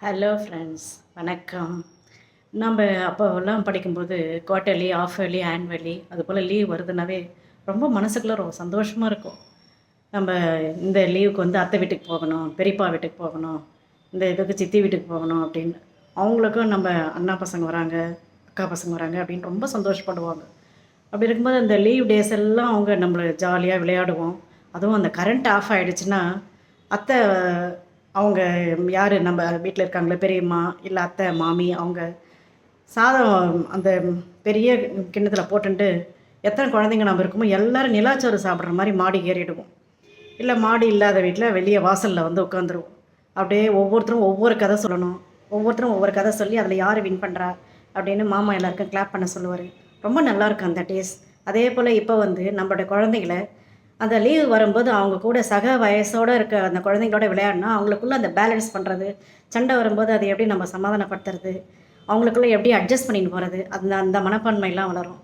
Hello friends, வணக்கம். நம்ம அப்போலாம் படிக்கும்போது குவார்ட்டர்லி, ஆஃப் இயர்லி, ஆனுவலி அதுபோல் லீவ் வருதுனாவே ரொம்ப மனசுக்குள்ள ரொம்ப சந்தோஷமாக இருக்கும். நம்ம இந்த லீவுக்கு வந்து அத்தை வீட்டுக்கு போகணும், பெரியப்பா வீட்டுக்கு போகணும், இந்த இதுக்கு சித்தி வீட்டுக்கு போகணும் அப்படின்னு. அவங்களுக்கும் நம்ம அண்ணா பசங்க வராங்க, அக்கா பசங்க வராங்க அப்படின்னு ரொம்ப சந்தோஷப்படுவாங்க. அப்படி இருக்கும்போது அந்த லீவ் டேஸ் எல்லாம் அவங்க நம்மள ஜாலியாக விளையாடுவோம். அதுவும் அந்த கரண்ட் ஆஃப் ஆகிடுச்சுன்னா அத்தை அவங்க யார் நம்ம வீட்டில் இருக்காங்களே பெரியம்மா இல்லை அத்தை மாமி அவங்க சாதம் அந்த பெரிய கிண்ணத்தில் போட்டுட்டு எத்தனை குழந்தைங்க நம்ம இருக்குமோ எல்லோரும் நிலாச்சோறு சாப்பிட்ற மாதிரி மாடி ஏறிடுவோம். இல்லை மாடி இல்லாத வீட்டில் வெளியே வாசலில் வந்து உட்காந்துருவோம். அப்படியே ஒவ்வொருத்தரும் ஒவ்வொரு கதை சொல்லணும், ஒவ்வொருத்தரும் ஒவ்வொரு கதை சொல்லி அதில் யார் வின் பண்ணுறா அப்படின்னு மாமா எல்லாருக்கும் கிளாப் பண்ண சொல்லுவார். ரொம்ப நல்லாயிருக்கும் அந்த டேஸ். அதே போல் இப்போ வந்து நம்மளுடைய குழந்தைங்கள அந்த லீவு வரும்போது அவங்க கூட சக வயசோடு இருக்க அந்த குழந்தைங்களோட விளையாடினா அவங்களுக்குள்ளே அந்த பேலன்ஸ் பண்ணுறது, சண்டை வரும்போது அதை எப்படி நம்ம சமாதானப்படுத்துறது, அவங்களுக்குள்ளே எப்படி அட்ஜஸ்ட் பண்ணிட்டு போகிறது, அந்த அந்த மனப்பான்மையெல்லாம் வளரும்.